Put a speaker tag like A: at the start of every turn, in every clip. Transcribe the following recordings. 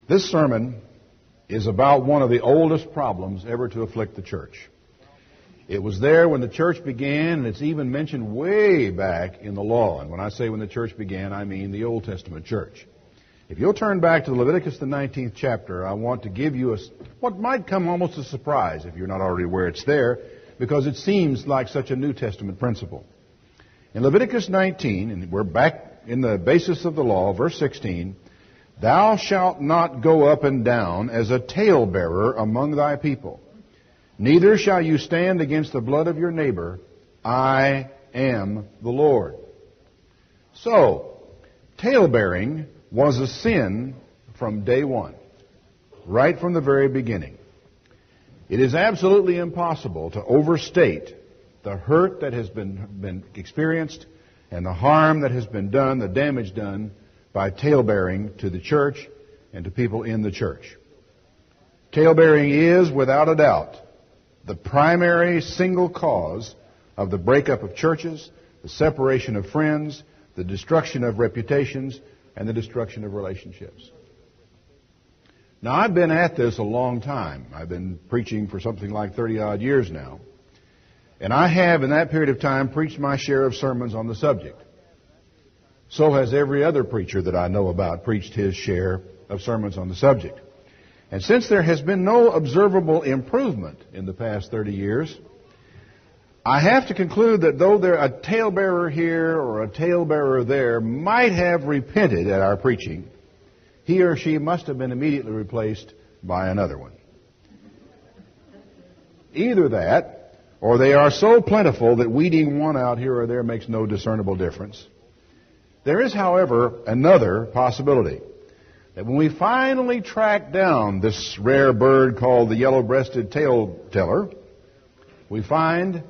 A: This sermon is about one of the oldest problems ever to afflict the church. It was there when the church began, and it's even mentioned way back in the law. And when I say when the church began, I mean the Old Testament church. If you'll turn back to Leviticus, the 19th chapter, I want to give you what might come almost as a surprise if you're not already aware it's there, because it seems like such a New Testament principle. In Leviticus 19, and we're back in the basis of the law, verse 16, "Thou shalt not go up and down as a talebearer among thy people. Neither shall you stand against the blood of your neighbor. I am the Lord." So, talebearing was a sin from day one, right from the very beginning. It is absolutely impossible to overstate the hurt that has been experienced and the harm that has been done, the damage done by talebearing to the church and to people in the church. Talebearing is, without a doubt, the primary single cause of the breakup of churches, the separation of friends, the destruction of reputations, and the destruction of relationships. Now, I've been at this a long time. I've been preaching for something like 30-odd years now. And I have, in that period of time, preached my share of sermons on the subject. So has every other preacher that I know about preached his share of sermons on the subject. And since there has been no observable improvement in the past 30 years, I have to conclude that though a talebearer here or a talebearer there might have repented at our preaching, he or she must have been immediately replaced by another one. Either that, or they are so plentiful that weeding one out here or there makes no discernible difference. There is, however, another possibility. That when we finally track down this rare bird called the yellow-breasted tale-teller, we find,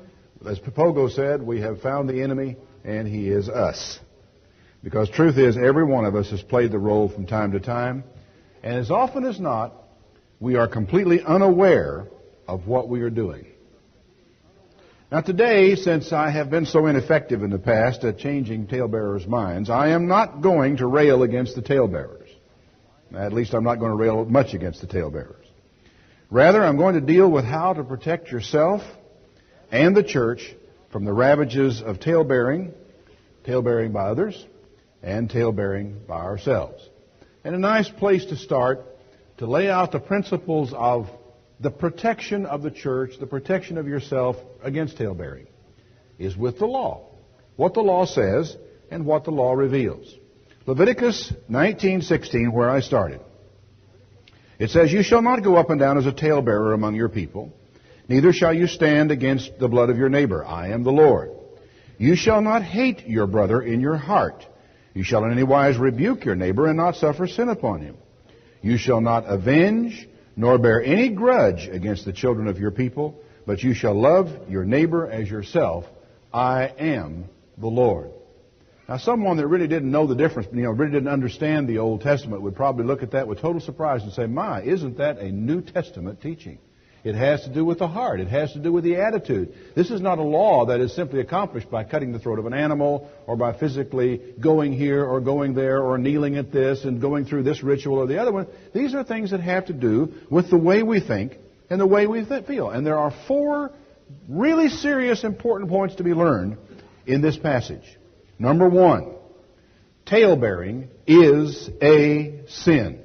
A: as Pogo said, we have found the enemy, and he is us. Because truth is, every one of us has played the role from time to time, and as often as not, we are completely unaware of what we are doing. Now today, since I have been so ineffective in the past at changing talebearers' minds, I am not going to rail against the talebearers. At least I'm not going to rail much against the talebearers. Rather, I'm going to deal with how to protect yourself and the church from the ravages of talebearing by others, and talebearing by ourselves. And a nice place to start to lay out the principles of the protection of the church, the protection of yourself against talebearing, is with the law. What the law says and what the law reveals. Leviticus 19:16, where I started. It says, "You shall not go up and down as a talebearer among your people, neither shall you stand against the blood of your neighbor. I am the Lord. You shall not hate your brother in your heart. You shall in any wise rebuke your neighbor and not suffer sin upon him. You shall not avenge nor bear any grudge against the children of your people, but you shall love your neighbor as yourself. I am the Lord." Now, someone that really didn't know the difference, really didn't understand the Old Testament would probably look at that with total surprise and say, "My, isn't that a New Testament teaching?" It has to do with the heart. It has to do with the attitude. This is not a law that is simply accomplished by cutting the throat of an animal or by physically going here or going there or kneeling at this and going through this ritual or the other one. These are things that have to do with the way we think and the way we feel. And there are 4 really serious, important points to be learned in this passage. Number 1, talebearing is a sin.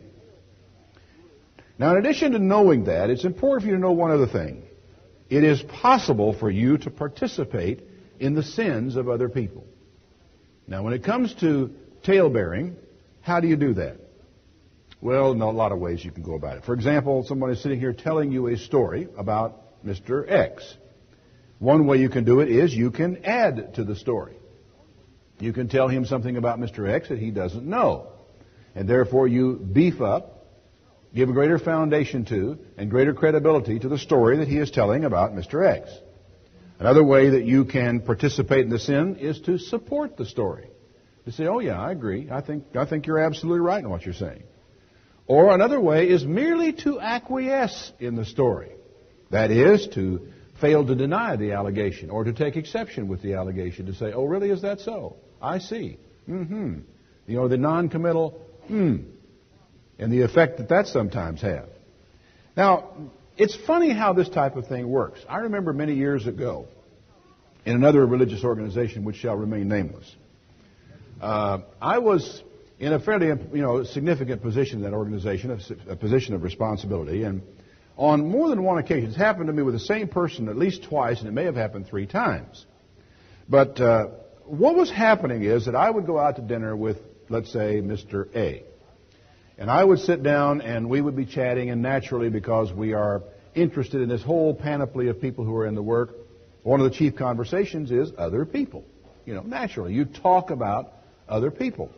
A: Now, in addition to knowing that, it's important for you to know one other thing. It is possible for you to participate in the sins of other people. Now, when it comes to talebearing, how do you do that? Well, in a lot of ways you can go about it. For example, someone is sitting here telling you a story about Mr. X. One way you can do it is you can add to the story. You can tell him something about Mr. X that he doesn't know. And therefore you beef up, give a greater foundation to, and greater credibility to the story that he is telling about Mr. X. Another way that you can participate in the sin is to support the story. To say, "Oh yeah, I agree. I think you're absolutely right in what you're saying." Or another way is merely to acquiesce in the story. That is, to fail to deny the allegation or to take exception with the allegation, to say, "Oh, really, is that so? I see. The non-committal, and the effect that that sometimes has. Now, it's funny how this type of thing works. I remember many years ago, in another religious organization which shall remain nameless, I was in a fairly significant position in that organization, a position of responsibility, and on more than one occasion, it's happened to me with the same person at least twice, and it may have happened 3 times. But what was happening is that I would go out to dinner with, let's say, Mr. A. And I would sit down and we would be chatting, and naturally, because we are interested in this whole panoply of people who are in the work, one of the chief conversations is other people. Naturally, you talk about other people.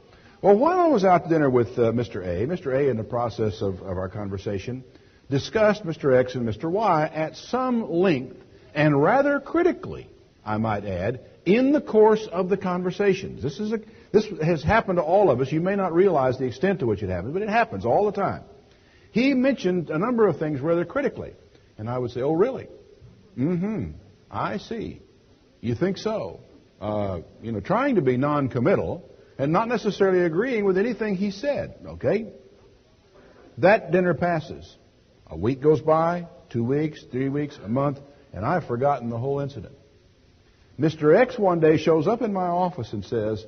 A: Well, while I was out to dinner with Mr. A, in the process of our conversation, discussed Mr. X and Mr. Y at some length, and rather critically, I might add, in the course of the conversations. This has happened to all of us. You may not realize the extent to which it happens, but it happens all the time. He mentioned a number of things rather critically. And I would say, oh, really? I see. You think so? Trying to be non-committal and not necessarily agreeing with anything he said, okay? That dinner passes. A week goes by, 2 weeks, 3 weeks, a month, and I've forgotten the whole incident. Mr. X one day shows up in my office and says,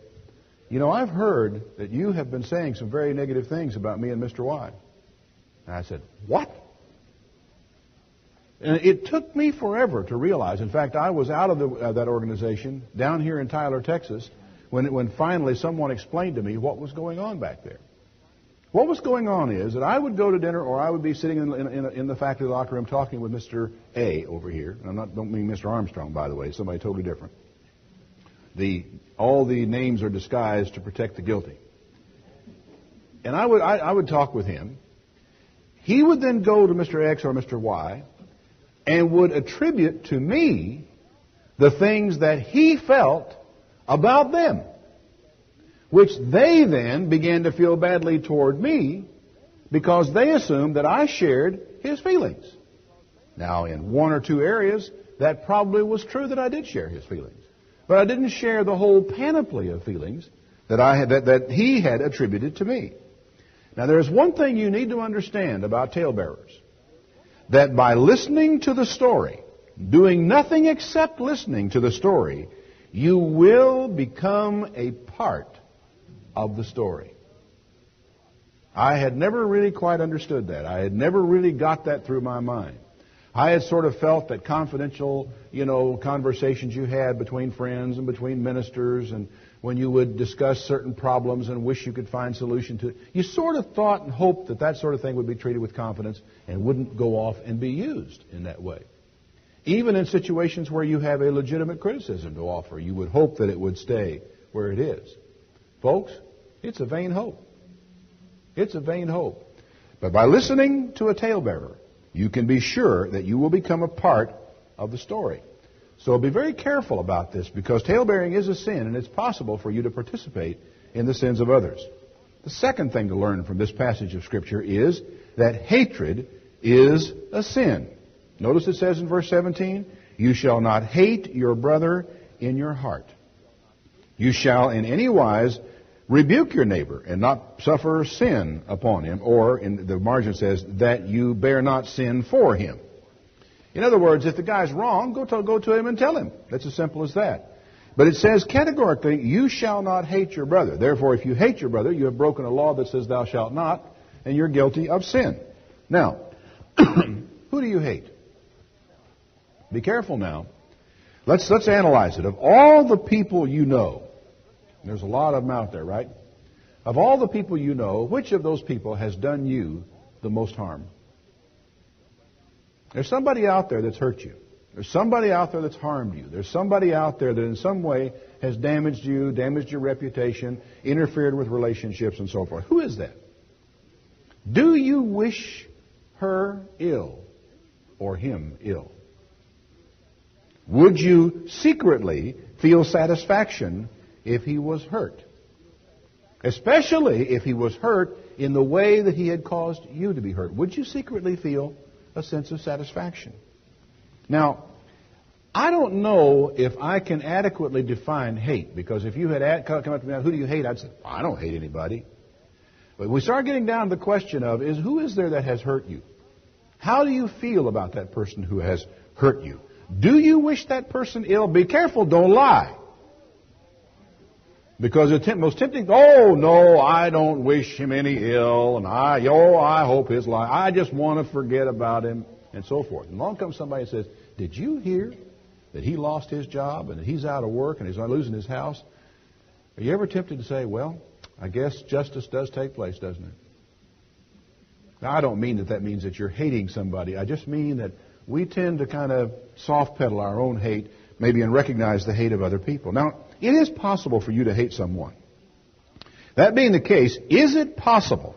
A: I've heard that you have been saying some very negative things about me and Mr. Y. And I said, what? And it took me forever to realize. In fact, I was out of that organization down here in Tyler, Texas, when finally someone explained to me what was going on back there. What was going on is that I would go to dinner, or I would be sitting in the faculty locker room talking with Mr. A over here. And don't mean Mr. Armstrong, by the way. It's somebody totally different. All the names are disguised to protect the guilty. And I would talk with him. He would then go to Mr. X or Mr. Y and would attribute to me the things that he felt about them, which they then began to feel badly toward me because they assumed that I shared his feelings. Now, in 1 or 2 areas, that probably was true that I did share his feelings. But I didn't share the whole panoply of feelings that he had attributed to me. Now, there's one thing you need to understand about talebearers. That by listening to the story, doing nothing except listening to the story, you will become a part of the story. I had never really quite understood that. I had never really got that through my mind. I had sort of felt that confidential, conversations you had between friends and between ministers, and when you would discuss certain problems and wish you could find solution to it, you sort of thought and hoped that sort of thing would be treated with confidence and wouldn't go off and be used in that way. Even in situations where you have a legitimate criticism to offer, you would hope that it would stay where it is. Folks, it's a vain hope. It's a vain hope. But by listening to a talebearer, you can be sure that you will become a part of the story. So be very careful about this, because talebearing is a sin, and it's possible for you to participate in the sins of others. The second thing to learn from this passage of Scripture is that hatred is a sin. Notice it says in verse 17, you shall not hate your brother in your heart. You shall in any wise rebuke your neighbor and not suffer sin upon him, or in the margin says that you bear not sin for him. In other words, if the guy's wrong, go to him and tell him. That's as simple as that. But it says categorically, you shall not hate your brother. Therefore, if you hate your brother, you have broken a law that says thou shalt not, and you're guilty of sin. Now, who do you hate? Be careful now. Let's analyze it. Of all the people you know, there's a lot of them out there, right? Of all the people you know, which of those people has done you the most harm? There's somebody out there that's hurt you. There's somebody out there that's harmed you. There's somebody out there that in some way has damaged you, damaged your reputation, interfered with relationships, and so forth. Who is that? Do you wish her ill or him ill? Would you secretly feel satisfaction if he was hurt? Especially if he was hurt in the way that he had caused you to be hurt. Would you secretly feel a sense of satisfaction? Now, I don't know if I can adequately define hate, because if you had come up to me, who do you hate? I'd say, I don't hate anybody. But we start getting down to the question of, who is there that has hurt you? How do you feel about that person who has hurt you? Do you wish that person ill? Be careful, don't lie. Because the most tempting, oh no, I don't wish him any ill, and I hope his life, I just want to forget about him, and so forth. And along comes somebody and says, did you hear that he lost his job, and that he's out of work, and he's losing his house? Are you ever tempted to say, well, I guess justice does take place, doesn't it? Now, I don't mean that means that you're hating somebody. I just mean that we tend to kind of soft pedal our own hate, maybe, and recognize the hate of other people. Now, it is possible for you to hate someone. That being the case, is it possible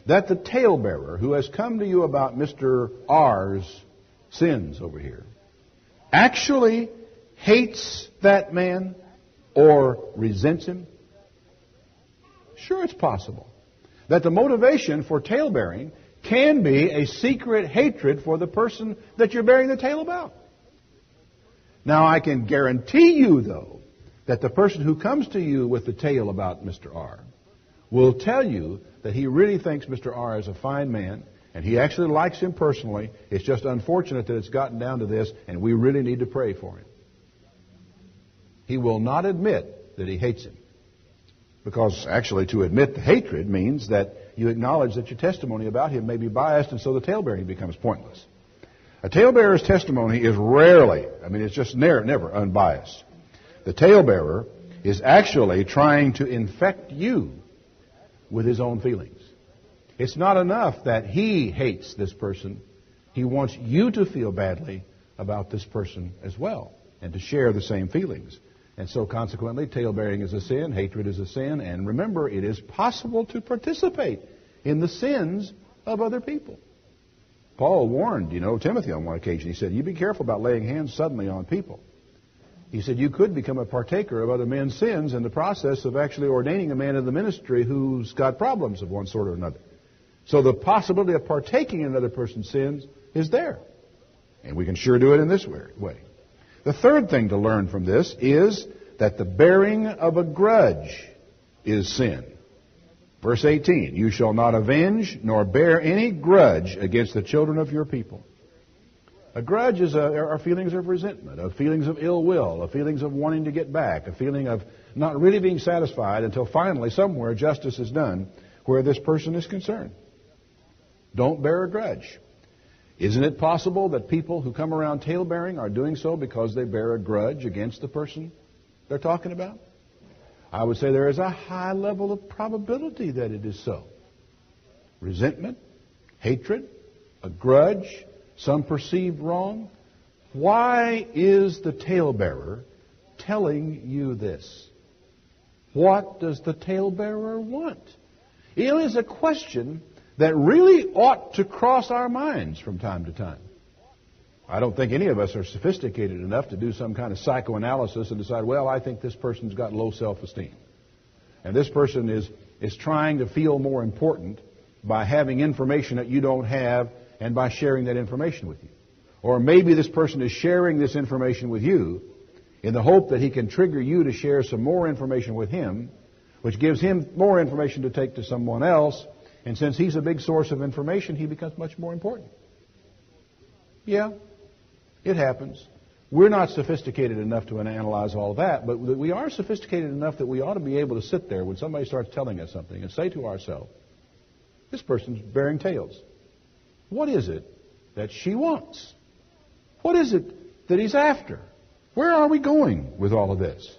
A: that the talebearer who has come to you about Mr. R's sins over here actually hates that man or resents him? Sure, it's possible that the motivation for talebearing can be a secret hatred for the person that you're bearing the tale about. Now, I can guarantee you, though, that the person who comes to you with the tale about Mr. R will tell you that he really thinks Mr. R is a fine man, and he actually likes him personally. It's just unfortunate that it's gotten down to this, and we really need to pray for him. He will not admit that he hates him. Because actually to admit the hatred means that you acknowledge that your testimony about him may be biased, and so the talebearing becomes pointless. A talebearer's testimony is rarely, it's just never unbiased. The talebearer is actually trying to infect you with his own feelings. It's not enough that he hates this person. He wants you to feel badly about this person as well, and to share the same feelings. And so consequently, talebearing is a sin, hatred is a sin, and remember, it is possible to participate in the sins of other people. Paul warned, Timothy on one occasion. He said, you be careful about laying hands suddenly on people. He said, you could become a partaker of other men's sins in the process of actually ordaining a man in the ministry who's got problems of one sort or another. So the possibility of partaking in another person's sins is there. And we can sure do it in this way. The third thing to learn from this is that the bearing of a grudge is sin. Verse 18, you shall not avenge nor bear any grudge against the children of your people. A grudge are feelings of resentment, of feelings of ill will, of feelings of wanting to get back, a feeling of not really being satisfied until finally somewhere justice is done where this person is concerned. Don't bear a grudge. Isn't it possible that people who come around talebearing are doing so because they bear a grudge against the person they're talking about? I would say there is a high level of probability that it is so. Resentment, hatred, a grudge, some perceived wrong. Why is the talebearer telling you this? What does the talebearer want? It is a question that really ought to cross our minds from time to time. I don't think any of us are sophisticated enough to do some kind of psychoanalysis and decide, well, I think this person's got low self-esteem. And this person is trying to feel more important by having information that you don't have and by sharing that information with you. Or maybe this person is sharing this information with you in the hope that he can trigger you to share some more information with him, which gives him more information to take to someone else. And since he's a big source of information, he becomes much more important. Yeah, it happens. We're not sophisticated enough to analyze all that, but we are sophisticated enough that we ought to be able to sit there when somebody starts telling us something and say to ourselves, this person's bearing tales. What is it that she wants? What is it that he's after? Where are we going with all of this?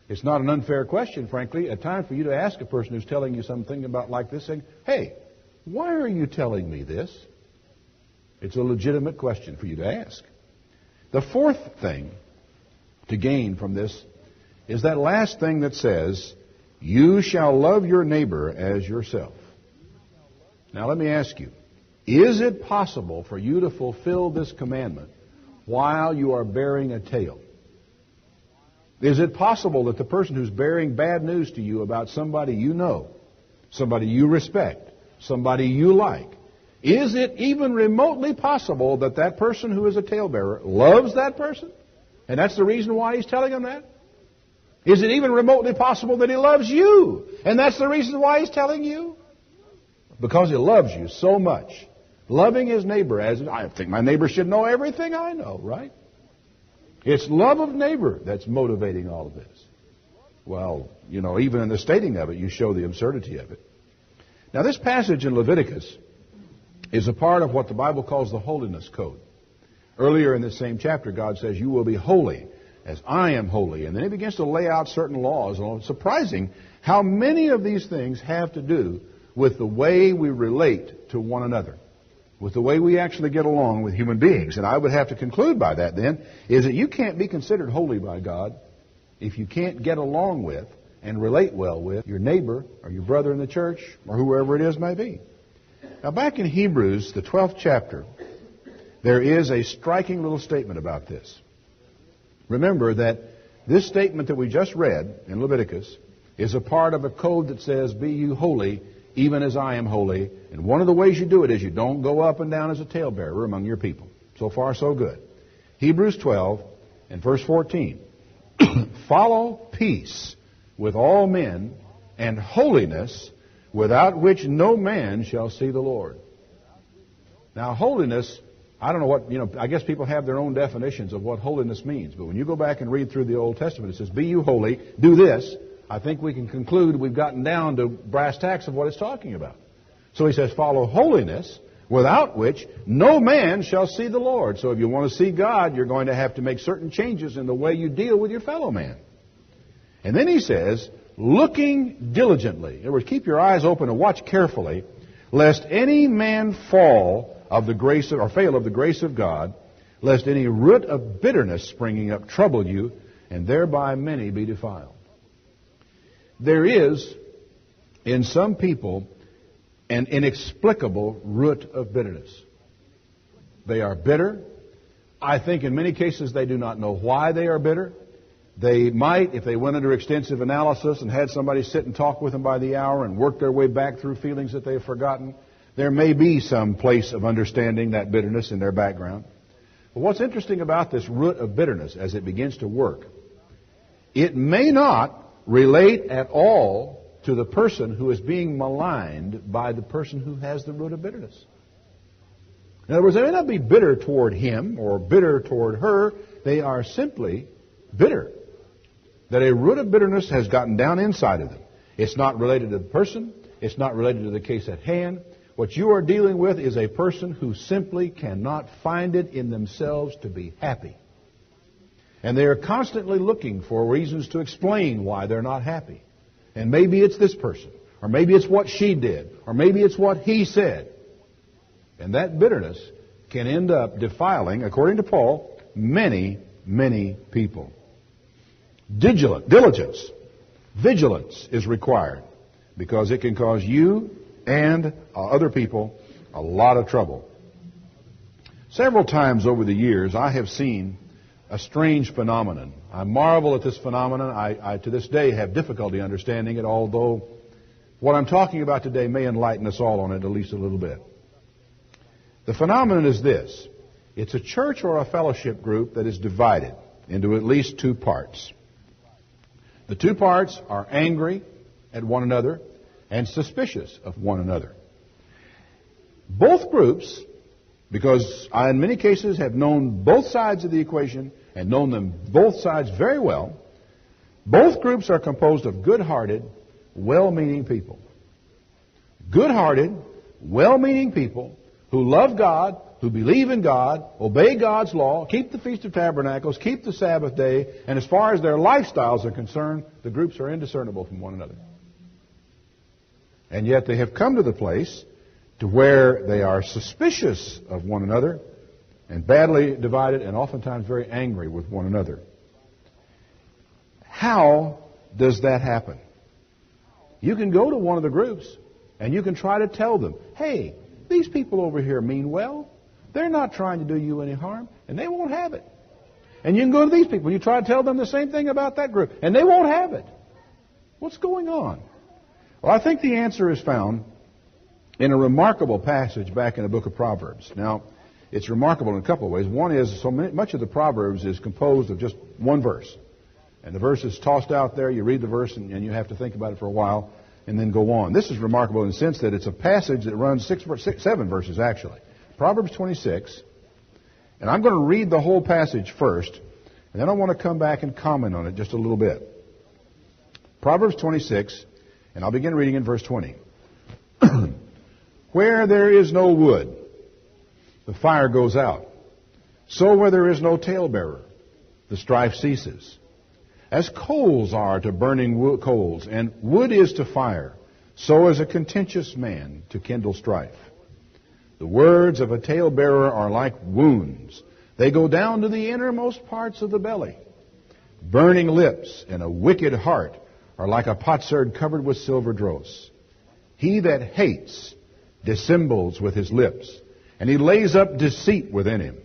A: It's not an unfair question, frankly, a time for you to ask a person who's telling you something about like this, saying, hey, why are you telling me this? It's a legitimate question for you to ask. The fourth thing to gain from this is that last thing that says, you shall love your neighbor as yourself. Now let me ask you, is it possible for you to fulfill this commandment while you are bearing a tale? Is it possible that the person who's bearing bad news to you about somebody you know, somebody you respect, somebody you like, is it even remotely possible that that person who is a talebearer loves that person? And that's the reason why he's telling him that? Is it even remotely possible that he loves you? And that's the reason why he's telling you? because He loves you so much. Loving His neighbor as I think my neighbor should know everything I know, right? It's love of neighbor that's motivating all of this. Well, even in the stating of it, you show the absurdity of it. Now, this passage in Leviticus is a part of what the Bible calls the Holiness Code. Earlier in this same chapter, God says, you will be holy as I am holy. And then He begins to lay out certain laws. And it's surprising how many of these things have to do with the way we relate to one another, with the way we actually get along with human beings. And I would have to conclude by that then, is that you can't be considered holy by God if you can't get along with and relate well with your neighbor or your brother in the church or whoever it is may be. Now back in Hebrews, the 12th chapter, there is a striking little statement about this. Remember that this statement that we just read in Leviticus is a part of a code that says, be you holy, even as I am holy. And one of the ways you do it is you don't go up and down as a talebearer among your people. So far, so good. Hebrews 12 and verse 14. Follow peace with all men and holiness, without which no man shall see the Lord. Now, holiness, I don't know what, I guess people have their own definitions of what holiness means. But when you go back and read through the Old Testament, it says, be you holy, do this. I think we can conclude we've gotten down to brass tacks of what it's talking about. So he says, follow holiness, without which no man shall see the Lord. So if you want to see God, you're going to have to make certain changes in the way you deal with your fellow man. And then he says, looking diligently. In other words, keep your eyes open and watch carefully, lest any man fall of the grace of, or fail of the grace of God, lest any root of bitterness springing up trouble you, and thereby many be defiled. There is, in some people, an inexplicable root of bitterness. They are bitter. I think in many cases they do not know why they are bitter. They might, if they went under extensive analysis and had somebody sit and talk with them by the hour and work their way back through feelings that they've forgotten, there may be some place of understanding that bitterness in their background. But what's interesting about this root of bitterness as it begins to work, it may not relate at all to the person who is being maligned by the person who has the root of bitterness. In other words, they may not be bitter toward him or bitter toward her. They are simply bitter. That a root of bitterness has gotten down inside of them. It's not related to the person. It's not related to the case at hand. What you are dealing with is a person who simply cannot find it in themselves to be happy. And they are constantly looking for reasons to explain why they're not happy. And maybe it's this person, or maybe it's what she did, or maybe it's what he said. And that bitterness can end up defiling, according to Paul, many, many people. Diligence, vigilance is required, because it can cause you and other people a lot of trouble. Several times over the years, I have seen a strange phenomenon. I marvel at this phenomenon. I to this day have difficulty understanding it, although what I'm talking about today may enlighten us all on it at least a little bit. The phenomenon is this. It's a church or a fellowship group that is divided into at least two parts. The two parts are angry at one another and suspicious of one another. Both groups, because I in many cases have known both sides of the equation and known them both sides very well, both groups are composed of good-hearted, well-meaning people. Good-hearted, well-meaning people who love God, who believe in God, obey God's law, keep the Feast of Tabernacles, keep the Sabbath day, and as far as their lifestyles are concerned, the groups are indiscernible from one another. And yet they have come to the place to where they are suspicious of one another and badly divided and oftentimes very angry with one another. How does that happen? You can go to one of the groups and you can try to tell them, hey, these people over here mean well. They're not trying to do you any harm, and they won't have it. And you can go to these people and you try to tell them the same thing about that group, and they won't have it. What's going on? Well, I think the answer is found in a remarkable passage back in the book of Proverbs. Now, it's remarkable in a couple of ways. One is so much of the Proverbs is composed of just one verse. And the verse is tossed out there. You read the verse and you have to think about it for a while. and then go on. This is remarkable in the sense that it's a passage that runs 7 verses actually. Proverbs 26, and I'm going to read the whole passage first, and then I want to come back and comment on it just a little bit. Proverbs 26, and I'll begin reading in verse 20. Where there is no wood, the fire goes out. So where there is no talebearer, the strife ceases. As coals are to burning coals, and wood is to fire, so is a contentious man to kindle strife. The words of a talebearer are like wounds. They go down to the innermost parts of the belly. Burning lips and a wicked heart are like a potsherd covered with silver dross. He that hates dissembles with his lips, and he lays up deceit within him.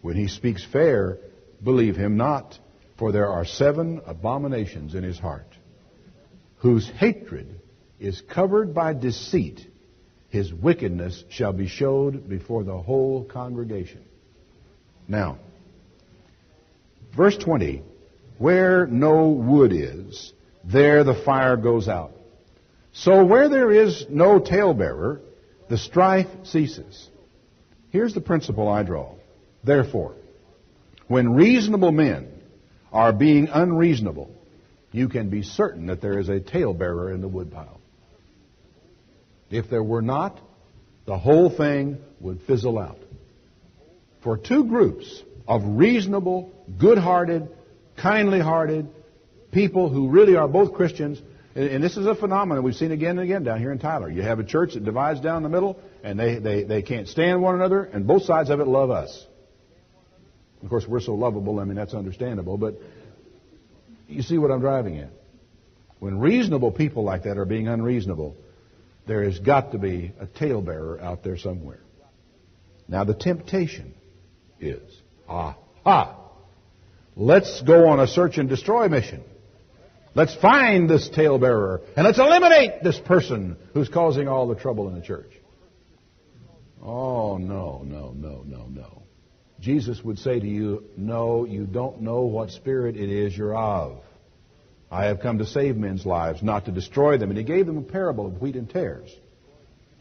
A: When he speaks fair, believe him not, for there are 7 abominations in his heart. Whose hatred is covered by deceit, his wickedness shall be showed before the whole congregation. Now, verse 20, where no wood is, there the fire goes out. So where there is no talebearer, the strife ceases. Here's the principle I draw. Therefore, when reasonable men are being unreasonable, you can be certain that there is a talebearer in the woodpile. If there were not, the whole thing would fizzle out. For 2 groups of reasonable, good-hearted, kindly-hearted people who really are both Christians, and this is a phenomenon we've seen again and again down here in Tyler. You have a church that divides down the middle, and they can't stand one another, and both sides of it love us. Of course, we're so lovable, I mean, that's understandable, but you see what I'm driving at. When reasonable people like that are being unreasonable, there has got to be a talebearer out there somewhere. Now, the temptation is, let's go on a search and destroy mission. Let's find this talebearer, and let's eliminate this person who's causing all the trouble in the church. Oh, no. Jesus would say to you, no, you don't know what spirit it is you're of. I have come to save men's lives, not to destroy them. And he gave them a parable of wheat and tares.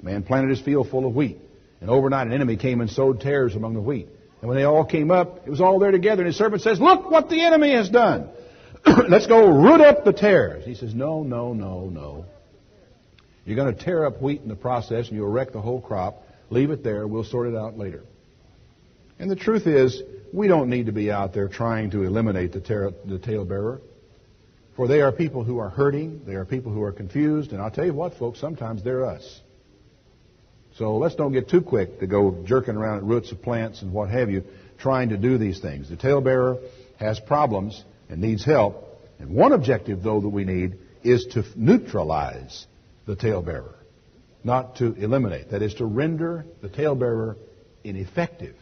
A: A man planted his field full of wheat, and overnight an enemy came and sowed tares among the wheat. And when they all came up, it was all there together, and his servant says, look what the enemy has done. Let's go root up the tares. He says, no. You're going to tear up wheat in the process, and you'll wreck the whole crop. Leave it there. We'll sort it out later. And the truth is, we don't need to be out there trying to eliminate the talebearer. For they are people who are hurting. They are people who are confused. And I'll tell you what, folks, sometimes they're us. So let's don't get too quick to go jerking around at roots of plants and what have you, trying to do these things. The talebearer has problems and needs help. And one objective, though, that we need is to neutralize the talebearer, not to eliminate. That is to render the talebearer ineffective,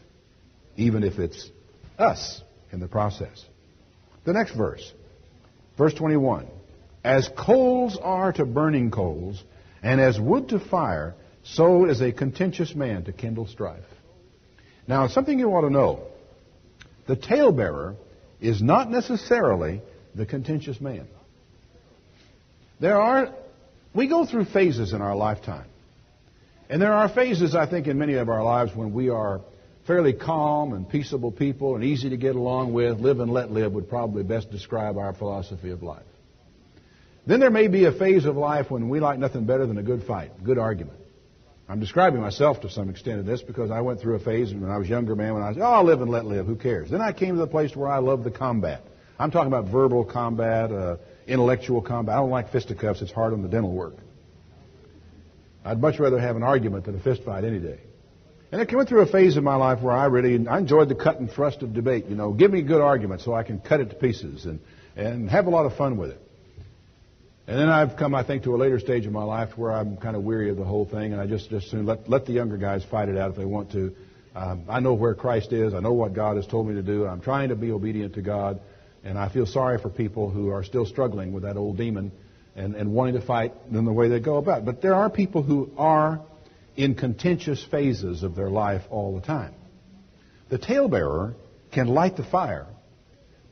A: even if it's us in the process. The next verse, verse 21. As coals are to burning coals, and as wood to fire, so is a contentious man to kindle strife. Now, something you want to know. The talebearer is not necessarily the contentious man. We go through phases in our lifetime. And there are phases, I think, in many of our lives when we are fairly calm and peaceable people and easy to get along with. Live and let live would probably best describe our philosophy of life. Then there may be a phase of life when we like nothing better than a good fight, good argument. I'm describing myself to some extent in this because I went through a phase when I was a younger man when I said, live and let live, who cares? Then I came to the place where I love the combat. I'm talking about verbal combat, intellectual combat. I don't like fisticuffs. It's hard on the dental work. I'd much rather have an argument than a fist fight any day. And I went through a phase of my life where I enjoyed the cut and thrust of debate. You know, give me a good argument so I can cut it to pieces and have a lot of fun with it. And then I've come, I think, to a later stage of my life where I'm kind of weary of the whole thing, and I just soon let the younger guys fight it out if they want to. I know where Christ is. I know what God has told me to do. I'm trying to be obedient to God, and I feel sorry for people who are still struggling with that old demon and wanting to fight in the way they go about. But there are people who are in contentious phases of their life all the time. The talebearer can light the fire,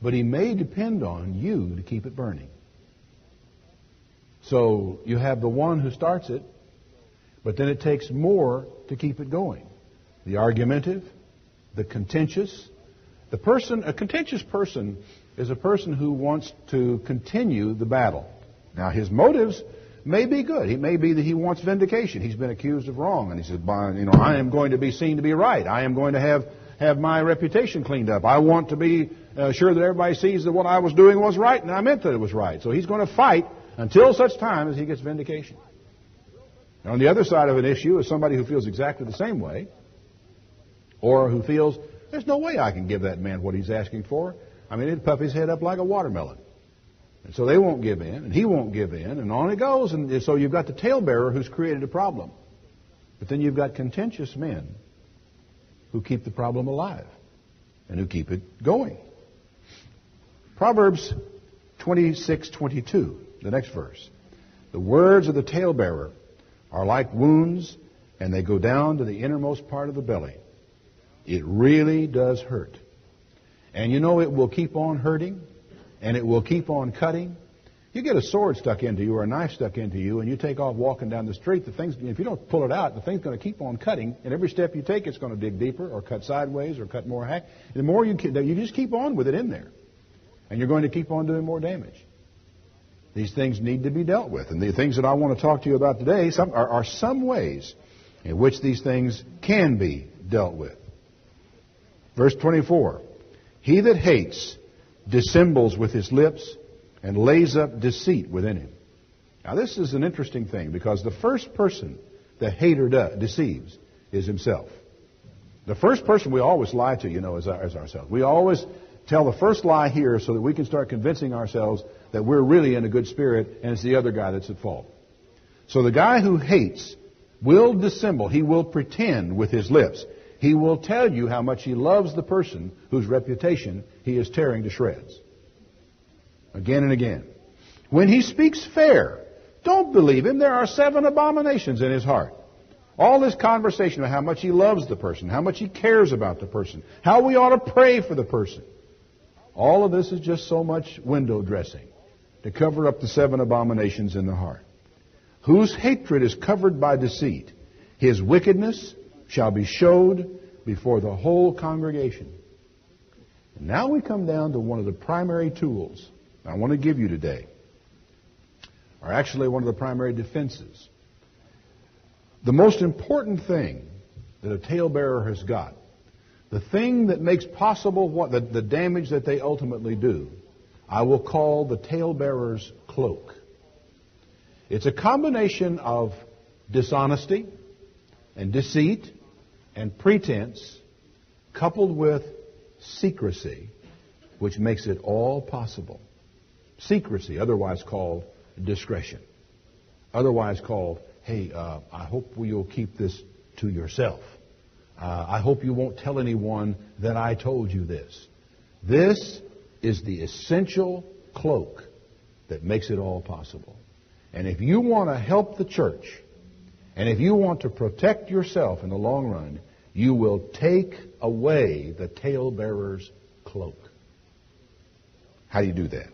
A: but he may depend on you to keep it burning. So you have the one who starts it, but then it takes more to keep it going. The argumentative, the contentious. A contentious person is a person who wants to continue the battle. Now, his motives may be good. It may be that he wants vindication. He's been accused of wrong, and he says, I am going to be seen to be right. I am going to have my reputation cleaned up. I want to be sure that everybody sees that what I was doing was right, and I meant that it was right. So he's going to fight until such time as he gets vindication. Now, on the other side of an issue is somebody who feels exactly the same way, or who feels, there's no way I can give that man what he's asking for. I mean, it'd puff his head up like a watermelon. And so they won't give in, and he won't give in, and on it goes. And so you've got the talebearer who's created a problem. But then you've got contentious men who keep the problem alive and who keep it going. Proverbs 26:22, the next verse. The words of the talebearer are like wounds, and they go down to the innermost part of the belly. It really does hurt. And it will keep on hurting, and it will keep on cutting. You get a sword stuck into you or a knife stuck into you, and you take off walking down the street, if you don't pull it out, the thing's going to keep on cutting, and every step you take, it's going to dig deeper or cut sideways or cut more hack. The more you just keep on with it in there, and you're going to keep on doing more damage. These things need to be dealt with, and the things that I want to talk to you about today are some ways in which these things can be dealt with. Verse 24, he that hates dissembles with his lips and lays up deceit within him. Now this is an interesting thing, because the first person the hater deceives is himself. The first person we always lie to, is ourselves. We always tell the first lie here so that we can start convincing ourselves that we're really in a good spirit and it's the other guy that's at fault. So the guy who hates will dissemble. He will pretend with his lips. He will tell you how much he loves the person whose reputation he is tearing to shreds. Again and again. When he speaks fair, don't believe him. There are 7 abominations in his heart. All this conversation about how much he loves the person, how much he cares about the person, how we ought to pray for the person. All of this is just so much window dressing to cover up the 7 abominations in the heart. Whose hatred is covered by deceit, his wickedness shall be showed before the whole congregation. And now we come down to one of the primary tools I want to give you today, or actually one of the primary defenses. The most important thing that a talebearer has got, the thing that makes possible the damage that they ultimately do, I will call the talebearer's cloak. It's a combination of dishonesty and deceit and pretense coupled with secrecy, which makes it all possible. Secrecy, otherwise called discretion. Otherwise called, hey, I hope you'll keep this to yourself. I hope you won't tell anyone that I told you this. This is the essential cloak that makes it all possible. And if you want to help the church, and if you want to protect yourself in the long run, you will take away the talebearer's cloak. How do you do that?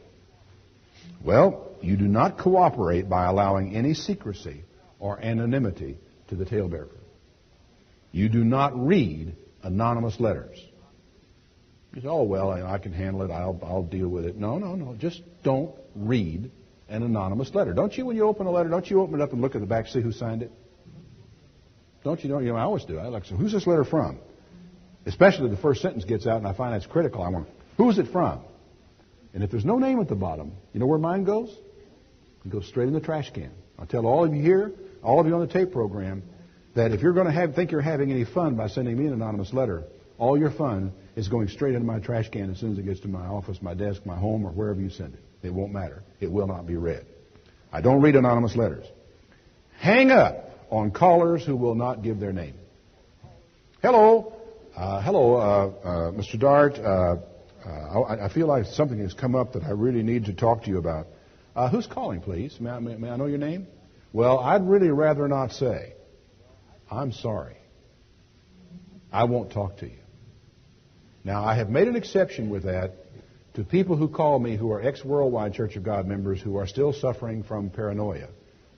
A: Well, you do not cooperate by allowing any secrecy or anonymity to the talebearer. You do not read anonymous letters. You say, oh, well, I can handle it. I'll deal with it. No. Just don't read an anonymous letter. Don't you, when you open a letter, don't you open it up and look at the back, see who signed it? Don't you? I always do. I like to say, who's this letter from? Especially the first sentence gets out and I find that's critical. I want, who's it from? And if there's no name at the bottom, you know where mine goes? It goes straight in the trash can. I'll tell all of you here, all of you on the tape program, that if you're going to think you're having any fun by sending me an anonymous letter, all your fun is going straight into my trash can as soon as it gets to my office, my desk, my home, or wherever you send it. It won't matter. It will not be read. I don't read anonymous letters. Hang up on callers who will not give their name. Hello, Mr. Dart. I feel like something has come up that I really need to talk to you about. Who's calling, please? May I know your name? Well, I'd really rather not say. I'm sorry. I won't talk to you. Now, I have made an exception with that to people who call me who are ex-Worldwide Church of God members who are still suffering from paranoia,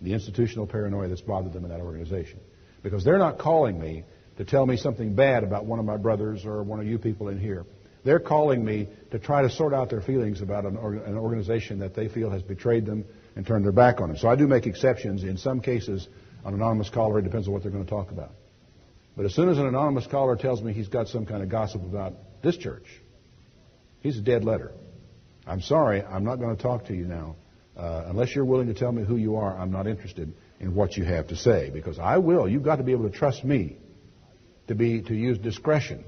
A: the institutional paranoia that's bothered them in that organization. Because they're not calling me to tell me something bad about one of my brothers or one of you people in here. They're calling me to try to sort out their feelings about an organization that they feel has betrayed them and turned their back on them. So I do make exceptions in some cases on anonymous caller. It depends on what they're going to talk about. But as soon as an anonymous caller tells me he's got some kind of gossip about this church, he's a dead letter. I'm sorry, I'm not going to talk to you now. Unless you're willing to tell me who you are, I'm not interested in what you have to say. Because I will. You've got to be able to trust me to use discretion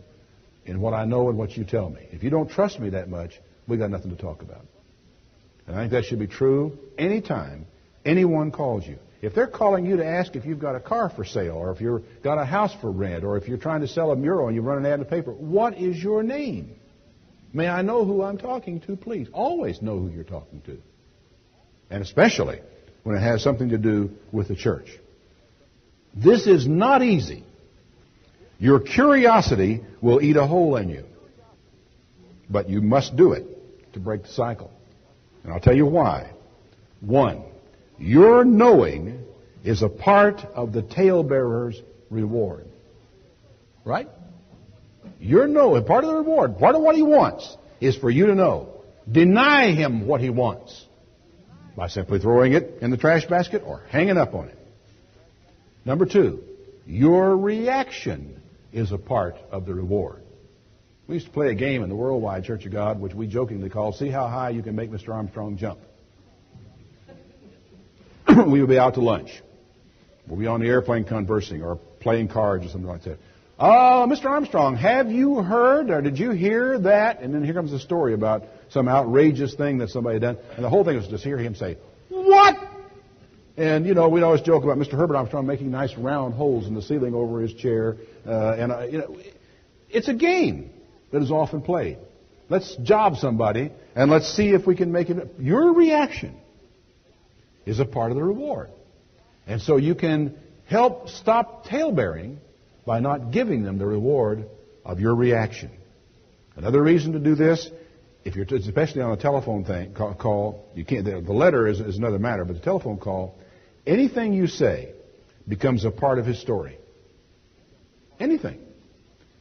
A: in what I know and what you tell me. If you don't trust me that much, we've got nothing to talk about. And I think that should be true anytime anyone calls you. If they're calling you to ask if you've got a car for sale, or if you've got a house for rent, or if you're trying to sell a mural and you run an ad in the paper, what is your name? May I know who I'm talking to, please? Always know who you're talking to. And especially when it has something to do with the church. This is not easy. Your curiosity will eat a hole in you. But you must do it to break the cycle. And I'll tell you why. One, your knowing is a part of the talebearer's reward. Right? Your knowing, part of the reward, part of what he wants is for you to know. Deny him what he wants by simply throwing it in the trash basket or hanging up on it. Number two, your reaction is a part of the reward. We used to play a game in the Worldwide Church of God, which we jokingly called, See How High You Can Make Mr. Armstrong Jump. We would be out to lunch. We'll be on the airplane conversing or playing cards or something like that. Mr. Armstrong, have you heard or did you hear that? And then here comes the story about some outrageous thing that somebody had done. And the whole thing was just hear him say, what? And, we'd always joke about Mr. Herbert Armstrong making nice round holes in the ceiling over his chair. It's a game that is often played. Let's job somebody and let's see if we can make it. Your reaction is a part of the reward. And so you can help stop talebearing by not giving them the reward of your reaction. Another reason to do this, if you're especially on a telephone call, you can't. The letter is another matter, but the telephone call, anything you say becomes a part of his story. Anything.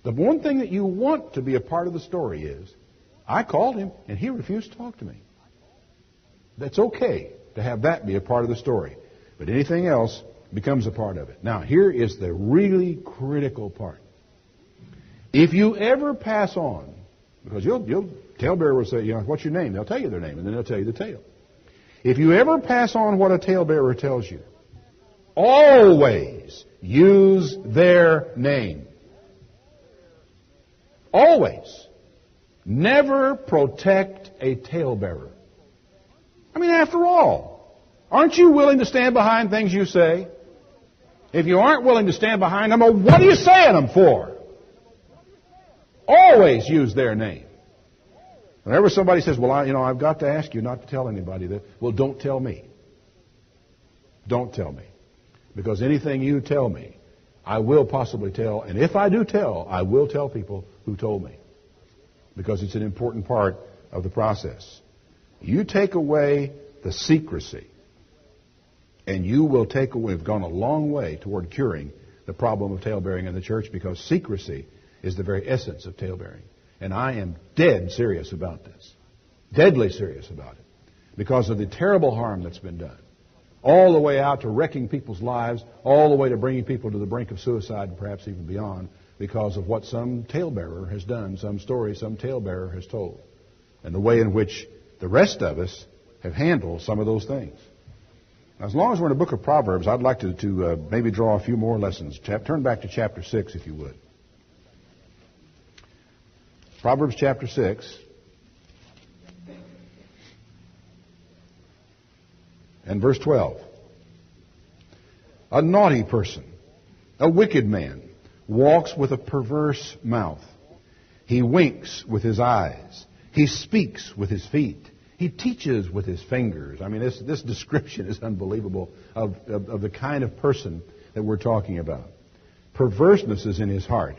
A: The one thing that you want to be a part of the story is, I called him and he refused to talk to me. That's okay to have that be a part of the story, but anything else becomes a part of it. Now, here is the really critical part. If you ever pass on, because talebearer will say, what's your name? They'll tell you their name, and then they'll tell you the tale. If you ever pass on what a talebearer tells you, always use their name. Always. Never protect a talebearer. I mean, after all, aren't you willing to stand behind things you say? If you aren't willing to stand behind them, well, what are you saying them for? Always use their name. Whenever somebody says, well, I've got to ask you not to tell anybody that, well, don't tell me. Don't tell me. Because anything you tell me, I will possibly tell. And if I do tell, I will tell people who told me. Because it's an important part of the process. You take away the secrecy, and you will take away, we've gone a long way toward curing the problem of talebearing in the church, because secrecy is the very essence of talebearing. And I am dead serious about this. Deadly serious about it. Because of the terrible harm that's been done. All the way out to wrecking people's lives, all the way to bringing people to the brink of suicide and perhaps even beyond, because of what some talebearer has done, some story some talebearer has told. And the way in which the rest of us have handled some of those things. Now, as long as we're in the book of Proverbs, I'd like to maybe draw a few more lessons. Turn back to chapter 6, if you would. Proverbs chapter 6. And verse 12. A naughty person, a wicked man, walks with a perverse mouth. He winks with his eyes. He speaks with his feet. He teaches with his fingers. I mean, this description is unbelievable of the kind of person that we're talking about. Perverseness is in his heart.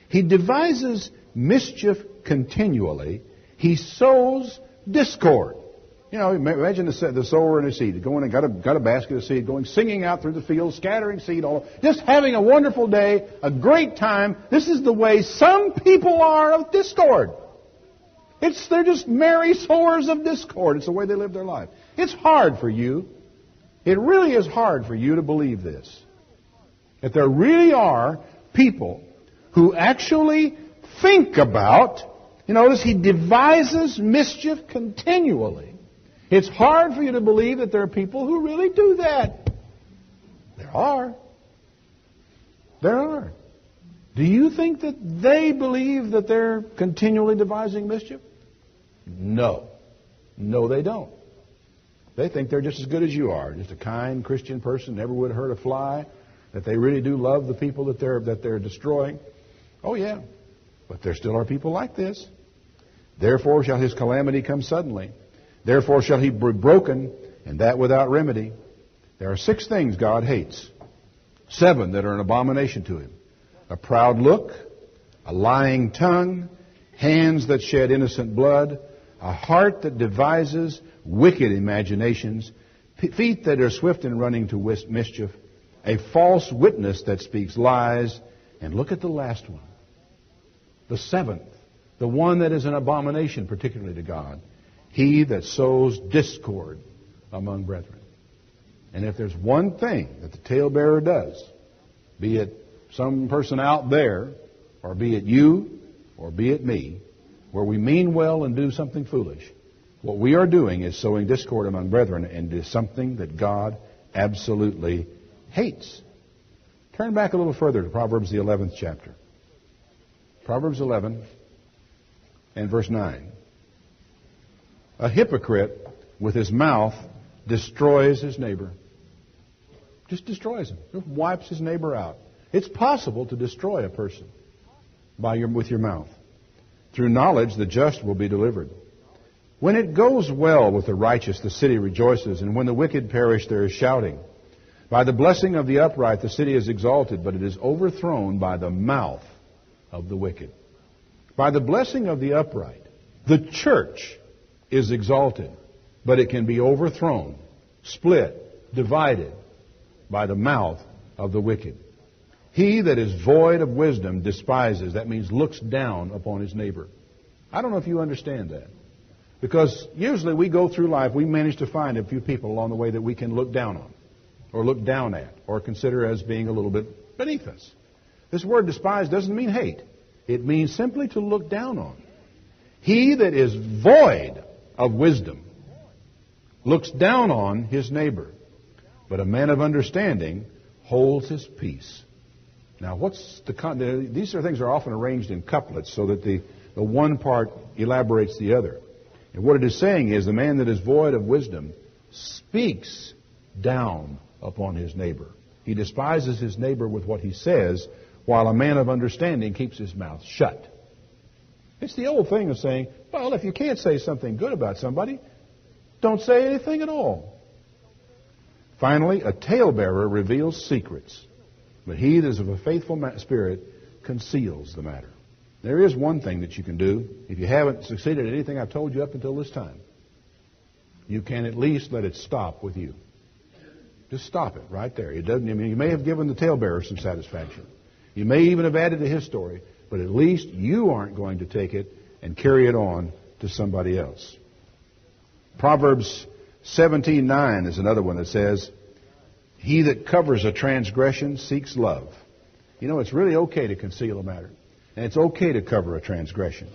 A: He devises mischief continually. He sows discord. You know, imagine the sower in his seed, going and got a basket of seed, going singing out through the field, scattering seed all, just having a wonderful day, a great time. This is the way some people are of discord. They're just merry sowers of discord. It's the way they live their life. It's hard for you. It really is hard for you to believe this. That there really are people who actually think about, you notice he devises mischief continually. It's hard for you to believe that there are people who really do that. There are. There are. Do you think that they believe that they're continually devising mischief? No. No, they don't. They think they're just as good as you are, just a kind Christian person, never would hurt a fly, that they really do love the people that they're destroying. Oh, yeah. But there still are people like this. Therefore shall his calamity come suddenly. Therefore shall he be broken, and that without remedy. There are 6 things God hates. 7 that are an abomination to him. A proud look, a lying tongue, hands that shed innocent blood, a heart that devises wicked imaginations, feet that are swift in running to mischief, a false witness that speaks lies, and look at the last one. The 7th, the one that is an abomination particularly to God. He that sows discord among brethren. And if there's one thing that the talebearer does, be it some person out there, or be it you, or be it me, where we mean well and do something foolish, what we are doing is sowing discord among brethren, and it is something that God absolutely hates. Turn back a little further to Proverbs, the 11th chapter. Proverbs 11 and verse 9. A hypocrite with his mouth destroys his neighbor. Just destroys him. Just wipes his neighbor out. It's possible to destroy a person with your mouth. Through knowledge, the just will be delivered. When it goes well with the righteous, the city rejoices, and when the wicked perish, there is shouting. By the blessing of the upright, the city is exalted, but it is overthrown by the mouth of the wicked. By the blessing of the upright, the church is exalted, but it can be overthrown, split, divided by the mouth of the wicked. He that is void of wisdom despises. That means looks down upon his neighbor. I don't know if you understand that. Because usually we go through life, we manage to find a few people along the way that we can look down on, or look down at, or consider as being a little bit beneath us. This word despise doesn't mean hate. It means simply to look down on. He that is void of wisdom looks down on his neighbor, but a man of understanding holds his peace. Now, these things are often arranged in couplets so that the one part elaborates the other. And what it is saying is the man that is void of wisdom speaks down upon his neighbor. He despises his neighbor with what he says, while a man of understanding keeps his mouth shut. It's the old thing of saying, well, if you can't say something good about somebody, don't say anything at all. Finally, a talebearer reveals secrets, but he that is of a faithful spirit conceals the matter. There is one thing that you can do. If you haven't succeeded at anything I've told you up until this time, you can at least let it stop with you. Just stop it right there. It doesn't. I mean, you may have given the talebearer some satisfaction. You may even have added to his story, but at least you aren't going to take it and carry it on to somebody else. Proverbs 17:9 is another one that says, he that covers a transgression seeks love. You know, it's really okay to conceal a matter. And it's okay to cover a transgression.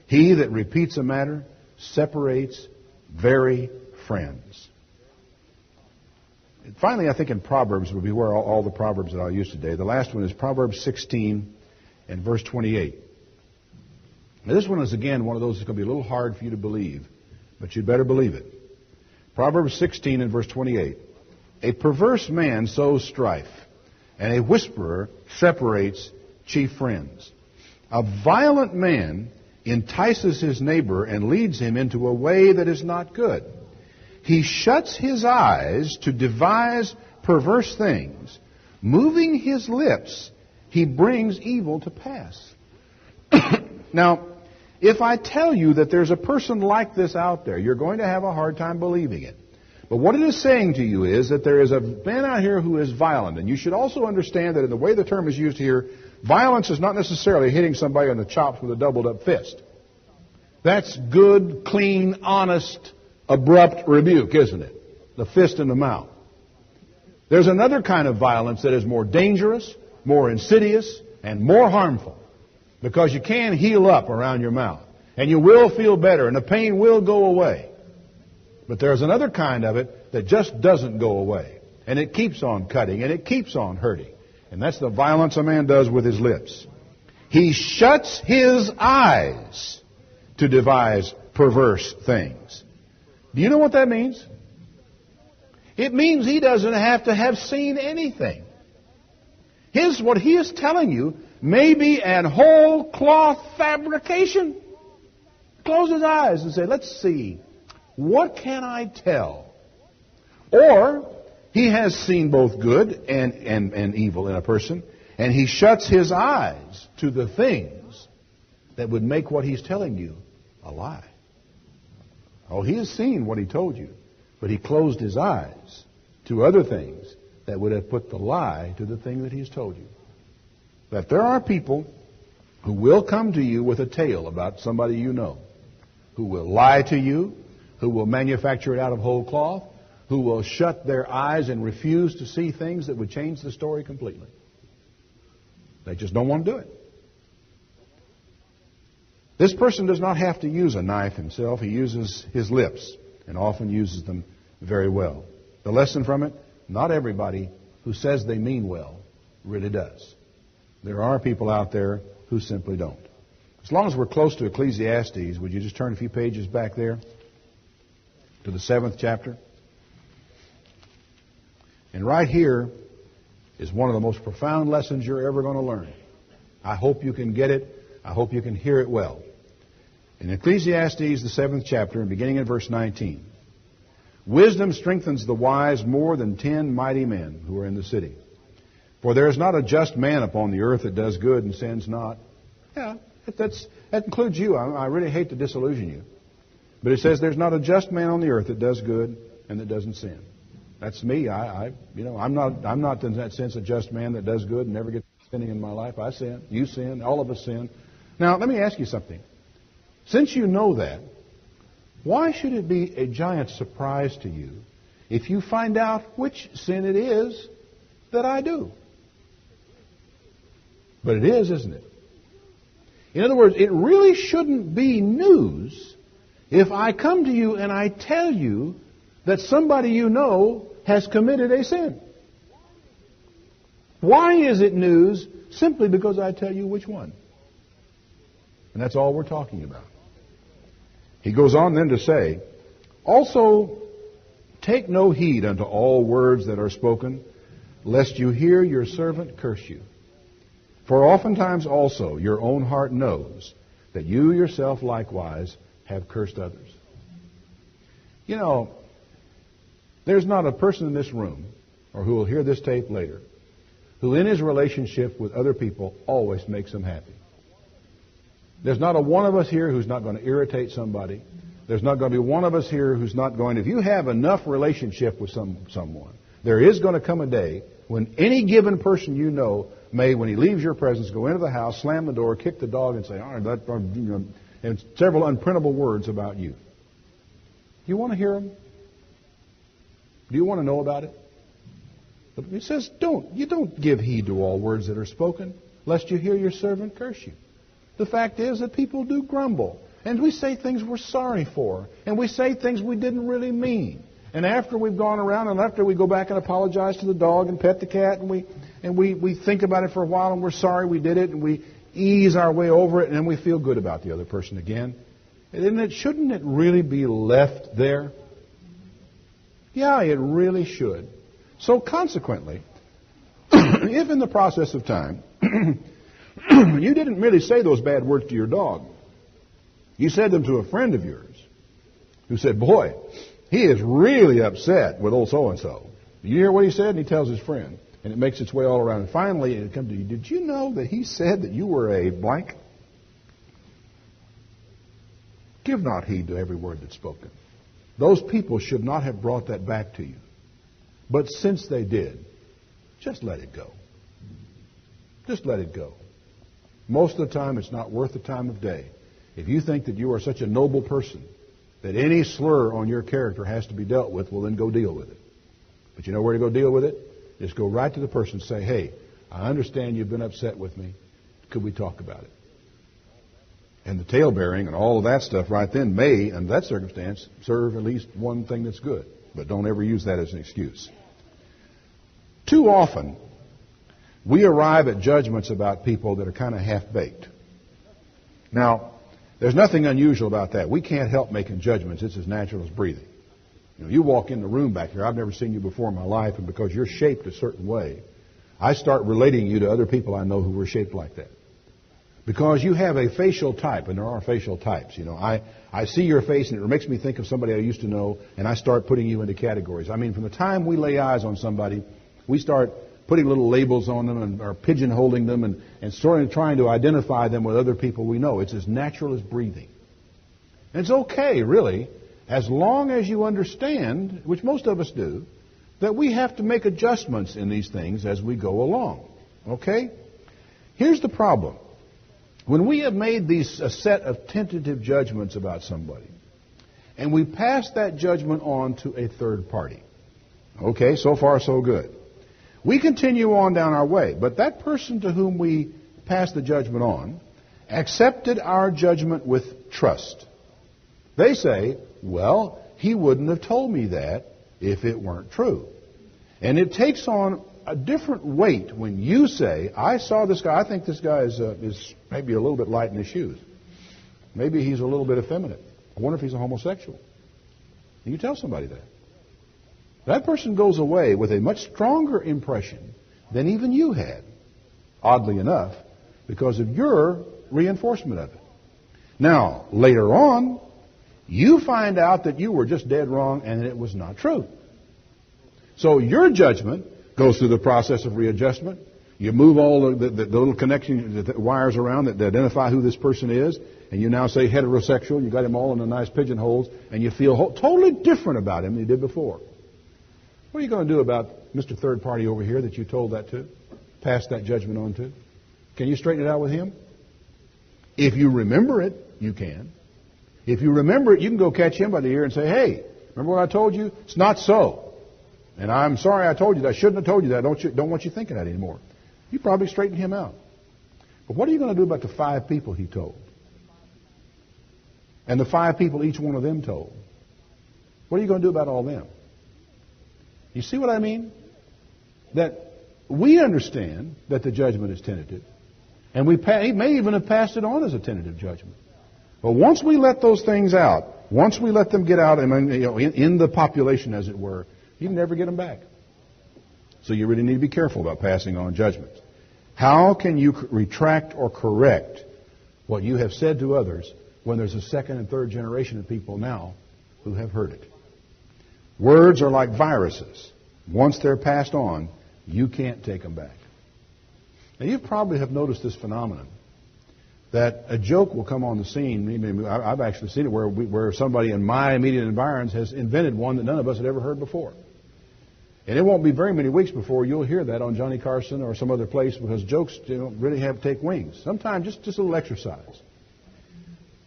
A: He that repeats a matter separates very friends. And finally, I think in Proverbs would be where all the Proverbs that I'll use today. The last one is Proverbs 16 and verse 28. Now this one is again one of those that's going to be a little hard for you to believe, but you'd better believe it. Proverbs 16 and verse 28. A perverse man sows strife, and a whisperer separates chief friends. A violent man entices his neighbor and leads him into a way that is not good. He shuts his eyes to devise perverse things. Moving his lips, he brings evil to pass. Now, If I tell you that there's a person like this out there, you're going to have a hard time believing it. But what it is saying to you is that there is a man out here who is violent. And you should also understand that in the way the term is used here, violence is not necessarily hitting somebody on the chops with a doubled-up fist. That's good, clean, honest, abrupt rebuke, isn't it? The fist in the mouth. There's another kind of violence that is more dangerous, more insidious, and more harmful. Because you can heal up around your mouth. And you will feel better, and the pain will go away. But there's another kind of it that just doesn't go away. And it keeps on cutting, and it keeps on hurting. And that's the violence a man does with his lips. He shuts his eyes to devise perverse things. Do you know what that means? It means he doesn't have to have seen anything. What he is telling you may be an whole cloth fabrication. Close his eyes and say, let's see. What can I tell? Or he has seen both good and evil in a person, and he shuts his eyes to the things that would make what he's telling you a lie. Oh, he has seen what he told you, but he closed his eyes to other things that would have put the lie to the thing that he's told you. That there are people who will come to you with a tale about somebody you know, who will lie to you, who will manufacture it out of whole cloth, who will shut their eyes and refuse to see things that would change the story completely. They just don't want to do it. This person does not have to use a knife himself. He uses his lips and often uses them very well. The lesson from it, not everybody who says they mean well really does. There are people out there who simply don't. As long as we're close to Ecclesiastes, would you just turn a few pages back there to the 7th chapter? And right here is one of the most profound lessons you're ever going to learn. I hope you can get it. I hope you can hear it well. In Ecclesiastes, the 7th chapter, and beginning in verse 19, wisdom strengthens the wise more than 10 mighty men who are in the city. For there is not a just man upon the earth that does good and sins not. Yeah, that includes you. I really hate to disillusion you. But it says there's not a just man on the earth that does good and that doesn't sin. That's me. I'm not in that sense a just man that does good and never gets sinning in my life. I sin. You sin. All of us sin. Now, let me ask you something. Since you know that, why should it be a giant surprise to you if you find out which sin it is that I do? But it is, isn't it? In other words, it really shouldn't be news if I come to you and I tell you that somebody you know has committed a sin. Why is it news? Simply because I tell you which one. And that's all we're talking about. He goes on then to say, also take no heed unto all words that are spoken, lest you hear your servant curse you. For oftentimes also your own heart knows that you yourself likewise have cursed others. You know, there's not a person in this room, or who will hear this tape later, who in his relationship with other people always makes them happy. There's not a one of us here who's not going to irritate somebody. There's not going to be one of us here who's not going to... If you have enough relationship with someone, there is going to come a day when any given person you know may, when he leaves your presence, go into the house, slam the door, kick the dog, and say, all right, and several unprintable words about you. Do you want to hear them? Do you want to know about it? It says, you don't give heed to all words that are spoken, lest you hear your servant curse you. The fact is that people do grumble. And we say things we're sorry for. And we say things we didn't really mean. And after we've gone around and after we go back and apologize to the dog and pet the cat and we think about it for a while and we're sorry we did it and we ease our way over it and then we feel good about the other person again. And shouldn't it really be left there? Yeah, it really should. So consequently, if in the process of time you didn't really say those bad words to your dog, you said them to a friend of yours who said, boy, he is really upset with old so-and-so. You hear what he said? And he tells his friend. And it makes its way all around. And finally, it comes to you. Did you know that he said that you were a blank? Give not heed to every word that's spoken. Those people should not have brought that back to you. But since they did, just let it go. Just let it go. Most of the time, it's not worth the time of day. If you think that you are such a noble person that any slur on your character has to be dealt with, well, then go deal with it. But you know where to go deal with it? Just go right to the person and say, hey, I understand you've been upset with me. Could we talk about it? And the tale bearing and all of that stuff right then may, in that circumstance, serve at least one thing that's good. But don't ever use that as an excuse. Too often, we arrive at judgments about people that are kind of half-baked. Now, there's nothing unusual about that. We can't help making judgments. It's as natural as breathing. You walk in the room back here. I've never seen you before in my life, and because you're shaped a certain way, I start relating you to other people I know who were shaped like that. Because you have a facial type, and there are facial types. I see your face, and it makes me think of somebody I used to know, and I start putting you into categories. I mean, from the time we lay eyes on somebody, we start putting little labels on them and or pigeonholing them and sort of trying to identify them with other people we know. It's as natural as breathing. And it's okay, really, as long as you understand, which most of us do, that we have to make adjustments in these things as we go along. Okay? Here's the problem. When we have made a set of tentative judgments about somebody, and we pass that judgment on to a third party. Okay, so far so good. We continue on down our way, but that person to whom we pass the judgment on accepted our judgment with trust. They say, well, he wouldn't have told me that if it weren't true. And it takes on a different weight when you say, I saw this guy, I think this guy is maybe a little bit light in his shoes. Maybe he's a little bit effeminate. I wonder if he's a homosexual. And you tell somebody that. That person goes away with a much stronger impression than even you had, oddly enough, because of your reinforcement of it. Now, later on, you find out that you were just dead wrong and it was not true. So your judgment goes through the process of readjustment. You move all the little connection the wires around that identify who this person is, and you now say heterosexual. You got him all in the nice pigeonholes, and you feel totally different about him than you did before. What are you going to do about Mr. Third Party over here that you told that to? Pass that judgment on to? Can you straighten it out with him? If you remember it, you can. If you remember it, you can go catch him by the ear and say, hey, remember what I told you? It's not so. And I'm sorry I told you that. I shouldn't have told you that. Don't want you thinking that anymore. You probably straighten him out. But what are you going to do about the 5 people he told? And the 5 people each one of them told? What are you going to do about all them? You see what I mean? That we understand that the judgment is tentative. And he may even have passed it on as a tentative judgment. But once we let those things out, once we let them get out in the population, as it were, you can never get them back. So you really need to be careful about passing on judgments. How can you retract or correct what you have said to others when there's a second and third generation of people now who have heard it? Words are like viruses. Once they're passed on, you can't take them back. Now, you probably have noticed this phenomenon, that a joke will come on the scene. I've actually seen it where somebody in my immediate environs has invented one that none of us had ever heard before. And it won't be very many weeks before you'll hear that on Johnny Carson or some other place, because jokes don't really have to take wings. Sometimes just a little exercise.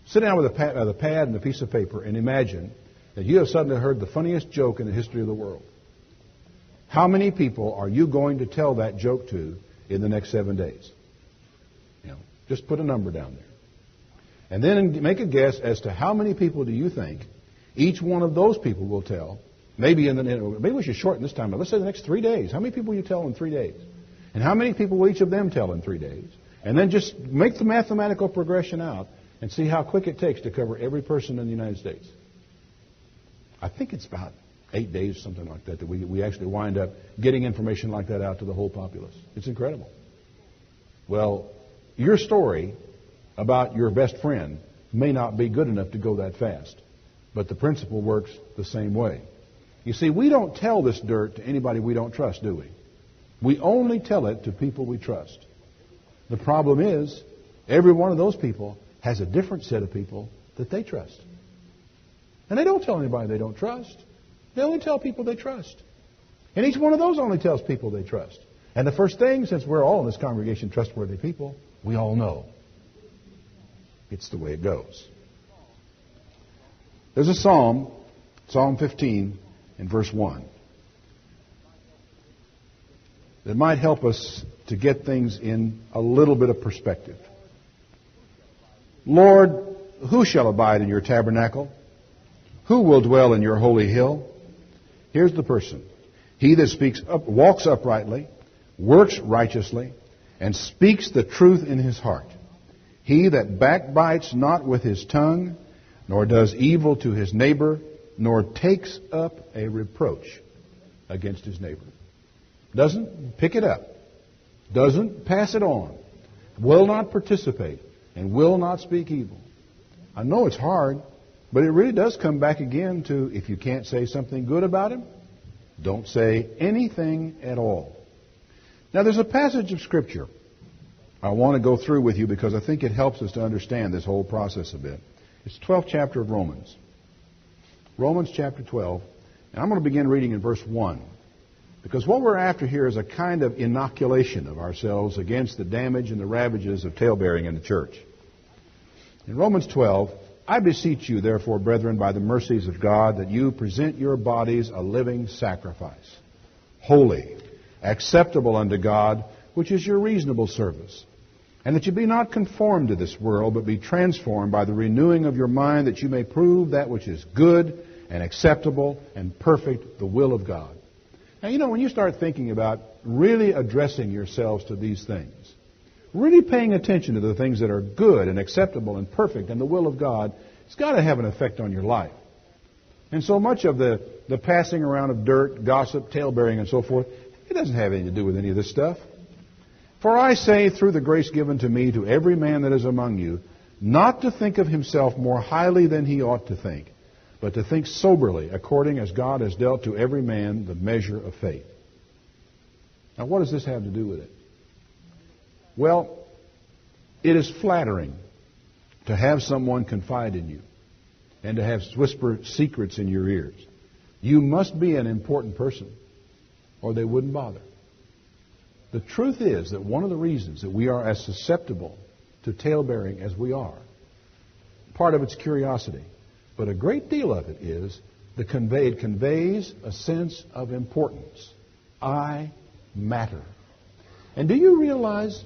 A: Sit down with a pad and a piece of paper and imagine that you have suddenly heard the funniest joke in the history of the world. How many people are you going to tell that joke to in the next 7 days? Just put a number down there. And then make a guess as to how many people do you think each one of those people will tell. Maybe we should shorten this time, but let's say the next 3 days. How many people will you tell in 3 days? And how many people will each of them tell in 3 days? And then just make the mathematical progression out and see how quick it takes to cover every person in the United States. I think it's about 8 days, something like that we actually wind up getting information like that out to the whole populace. It's incredible. Well, your story about your best friend may not be good enough to go that fast, but the principle works the same way. You see, we don't tell this dirt to anybody we don't trust, do we? We only tell it to people we trust. The problem is, every one of those people has a different set of people that they trust. And they don't tell anybody they don't trust. They only tell people they trust. And each one of those only tells people they trust. And the first thing, since we're all in this congregation trustworthy people, we all know it's the way it goes. There's a psalm, Psalm 15, in verse 1, that might help us to get things in a little bit of perspective. Lord, who shall abide in your tabernacle? Who will dwell in your holy hill? Here's the person. He that walks uprightly, works righteously, and speaks the truth in his heart. He that backbites not with his tongue, nor does evil to his neighbor, nor takes up a reproach against his neighbor. Doesn't pick it up. Doesn't pass it on. Will not participate. And will not speak evil. I know it's hard, but it really does come back again to, if you can't say something good about him, don't say anything at all. Now, there's a passage of Scripture I want to go through with you because I think it helps us to understand this whole process a bit. It's the 12th chapter of Romans. Romans chapter 12. And I'm going to begin reading in verse 1. Because what we're after here is a kind of inoculation of ourselves against the damage and the ravages of talebearing in the church. In Romans 12, I beseech you, therefore, brethren, by the mercies of God, that you present your bodies a living sacrifice, holy, acceptable unto God, which is your reasonable service. And that you be not conformed to this world, but be transformed by the renewing of your mind, that you may prove that which is good and acceptable and perfect, the will of God. Now, when you start thinking about really addressing yourselves to these things, really paying attention to the things that are good and acceptable and perfect and the will of God, it's got to have an effect on your life. And so much of the passing around of dirt, gossip, talebearing, and so forth, it doesn't have anything to do with any of this stuff. For I say, through the grace given to me, to every man that is among you, not to think of himself more highly than he ought to think, but to think soberly, according as God has dealt to every man the measure of faith. Now, what does this have to do with it? Well, it is flattering to have someone confide in you and to have whisper secrets in your ears. You must be an important person, or they wouldn't bother. The truth is that one of the reasons that we are as susceptible to talebearing as we are, part of it's curiosity, but a great deal of it is it conveys a sense of importance. I matter. And do you realize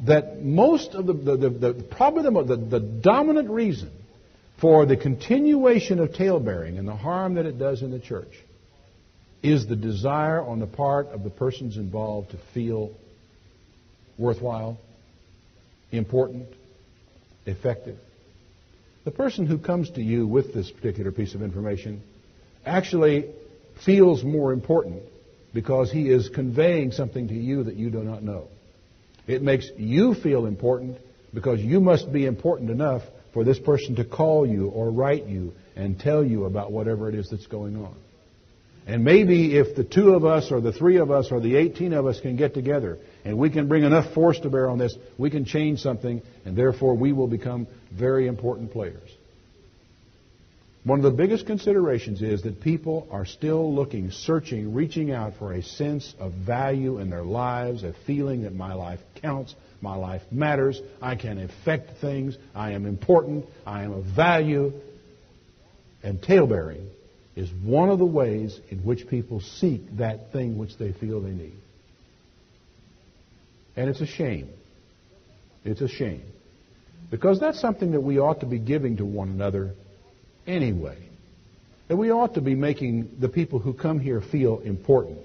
A: that most of the dominant reason for the continuation of talebearing and the harm that it does in the church is the desire on the part of the persons involved to feel worthwhile, important, effective? The person who comes to you with this particular piece of information actually feels more important because he is conveying something to you that you do not know. It makes you feel important because you must be important enough for this person to call you or write you and tell you about whatever it is that's going on. And maybe if the 2 of us or the 3 of us or the 18 of us can get together and we can bring enough force to bear on this, we can change something, and therefore we will become very important players. One of the biggest considerations is that people are still looking, searching, reaching out for a sense of value in their lives, a feeling that my life counts, my life matters, I can affect things, I am important, I am of value. And talebearing is one of the ways in which people seek that thing which they feel they need. And it's a shame. It's a shame. Because that's something that we ought to be giving to one another anyway. That we ought to be making the people who come here feel important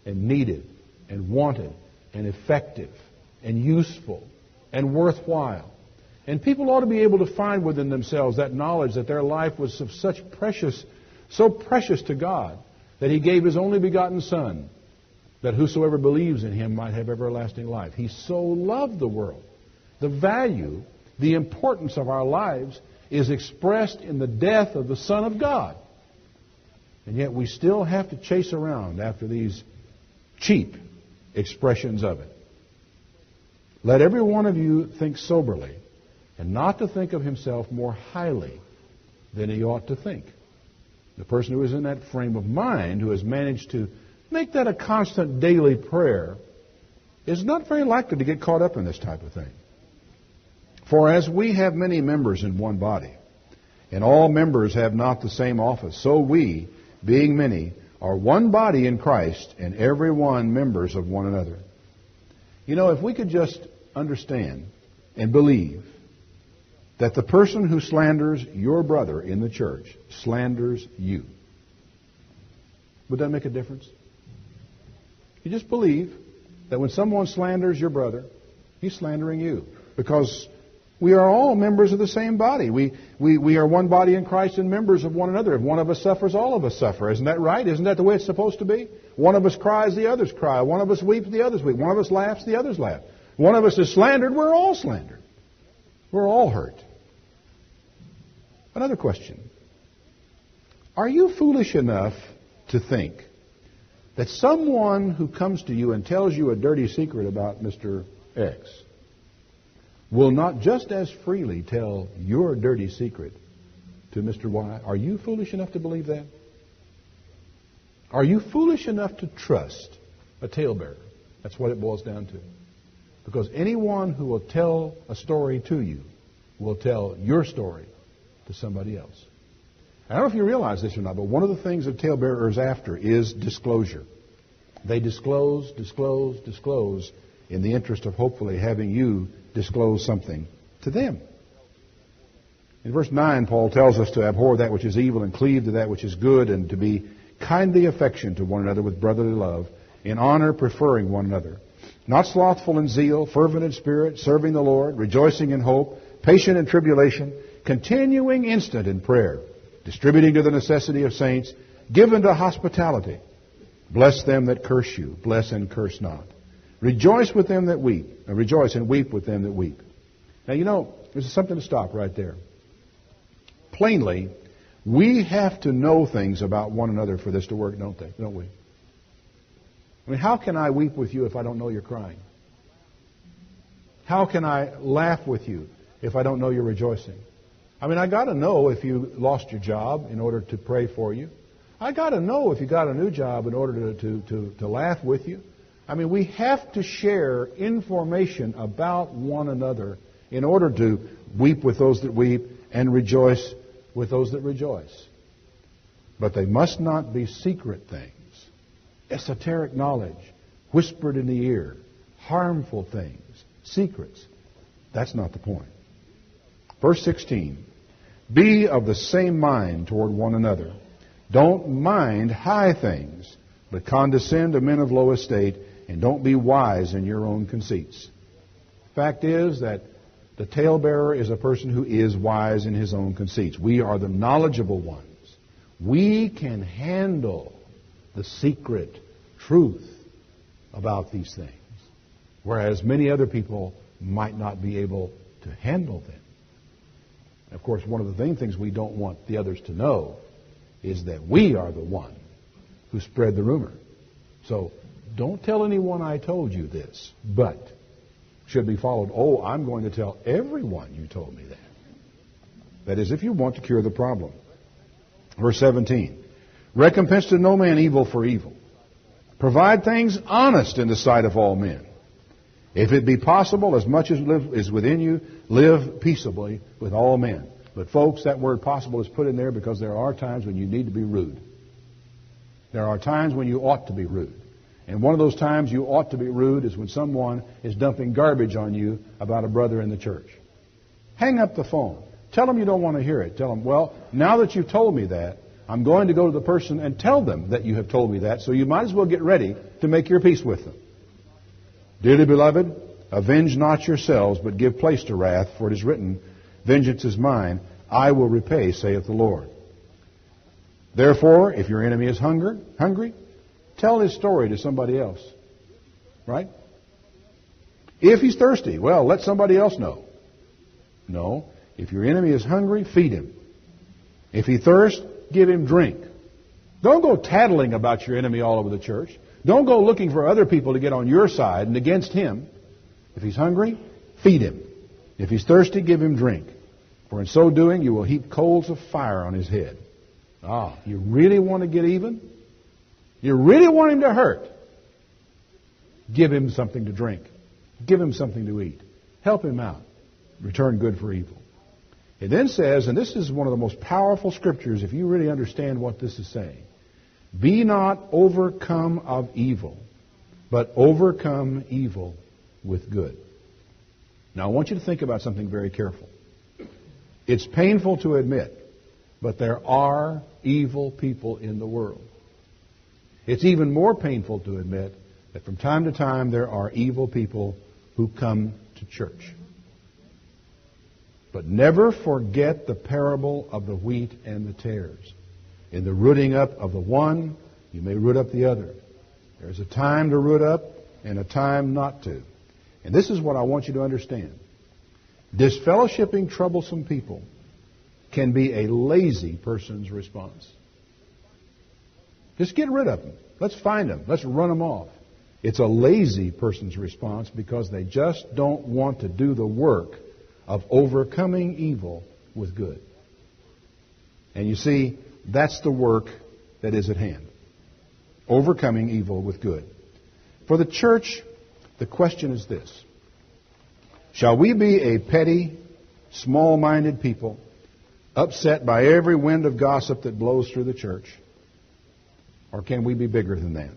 A: and needed and wanted and effective and useful and worthwhile. And people ought to be able to find within themselves that knowledge that their life was of so precious to God, that He gave His only begotten Son, that whosoever believes in Him might have everlasting life. He so loved the world. The value, the importance of our lives is expressed in the death of the Son of God. And yet we still have to chase around after these cheap expressions of it. Let every one of you think soberly and not to think of himself more highly than he ought to think. The person who is in that frame of mind, who has managed to make that a constant daily prayer, is not very likely to get caught up in this type of thing. For as we have many members in one body, and all members have not the same office, so we, being many, are one body in Christ, and every one members of one another. You know, if we could just understand and believe that the person who slanders your brother in the church slanders you, would that make a difference? You just believe that when someone slanders your brother, he's slandering you. Because we are all members of the same body. We are one body in Christ and members of one another. If one of us suffers, all of us suffer. Isn't that right? Isn't that the way it's supposed to be? One of us cries, the others cry. One of us weeps, the others weep. One of us laughs, the others laugh. One of us is slandered, we're all slandered. We're all hurt. Another question. Are you foolish enough to think that someone who comes to you and tells you a dirty secret about Mr. X will not just as freely tell your dirty secret to Mr. Y? Are you foolish enough to believe that? Are you foolish enough to trust a talebearer? That's what it boils down to. Because anyone who will tell a story to you will tell your story to somebody else. I don't know if you realize this or not, but one of the things that talebearer is after is disclosure. They disclose in the interest of hopefully having you disclose something to them. In verse 9, Paul tells us to abhor that which is evil and cleave to that which is good, and to be kindly affectioned to one another with brotherly love, in honor preferring one another. Not slothful in zeal, fervent in spirit, serving the Lord, rejoicing in hope, patient in tribulation, continuing instant in prayer, distributing to the necessity of saints, given to hospitality. Bless them that curse you, bless and curse not. Rejoice with them that weep, and rejoice and weep with them that weep. Now, you know, there's something to stop right there. Plainly, we have to know things about one another for this to work, don't we? I mean, how can I weep with you if I don't know you're crying? How can I laugh with you if I don't know you're rejoicing? I mean, I got to know if you lost your job in order to pray for you. I got to know if you got a new job in order to laugh with you. I mean, we have to share information about one another in order to weep with those that weep and rejoice with those that rejoice. But they must not be secret things, esoteric knowledge, whispered in the ear, harmful things, secrets. That's not the point. Verse 16, be of the same mind toward one another. Don't mind high things, but condescend to men of low estate, and don't be wise in your own conceits. Fact is that the talebearer is a person who is wise in his own conceits. We are the knowledgeable ones. We can handle the secret truth about these things, whereas many other people might not be able to handle them. Of course, one of the things we don't want the others to know is that we are the one who spread the rumor. So don't tell anyone I told you this, but should be followed, oh, I'm going to tell everyone you told me that. That is, if you want to cure the problem. Verse 17, recompense to no man evil for evil. Provide things honest in the sight of all men. If it be possible, as much as is within you, live peaceably with all men. But folks, that word possible is put in there because there are times when you need to be rude. There are times when you ought to be rude. And one of those times you ought to be rude is when someone is dumping garbage on you about a brother in the church. Hang up the phone. Tell them you don't want to hear it. Tell them, well, now that you've told me that, I'm going to go to the person and tell them that you have told me that, so you might as well get ready to make your peace with them. Dearly beloved, avenge not yourselves, but give place to wrath, for it is written, vengeance is mine, I will repay, saith the Lord. Therefore, if your enemy is hungry, tell his story to somebody else. Right? If he's thirsty, well, let somebody else know. No. If your enemy is hungry, feed him. If he thirsts, give him drink. Don't go tattling about your enemy all over the church. Don't go looking for other people to get on your side and against him. If he's hungry, feed him. If he's thirsty, give him drink. For in so doing, you will heap coals of fire on his head. Ah, you really want to get even? You really want him to hurt? Give him something to drink. Give him something to eat. Help him out. Return good for evil. It then says, and this is one of the most powerful scriptures if you really understand what this is saying, be not overcome of evil, but overcome evil with good. Now I want you to think about something very careful. It's painful to admit, but there are evil people in the world. It's even more painful to admit that from time to time there are evil people who come to church. But never forget the parable of the wheat and the tares. In the rooting up of the one, you may root up the other. There's a time to root up and a time not to. And this is what I want you to understand. Disfellowshipping troublesome people can be a lazy person's response. Just get rid of them. Let's find them. Let's run them off. It's a lazy person's response because they just don't want to do the work of overcoming evil with good. And you see, that's the work that is at hand. Overcoming evil with good. For the church, the question is this. Shall we be a petty, small-minded people, upset by every wind of gossip that blows through the church? Or can we be bigger than that?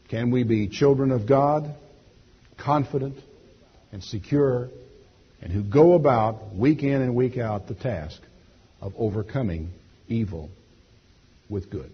A: Can we be children of God, confident and secure, and who go about week in and week out the task of overcoming evil with good?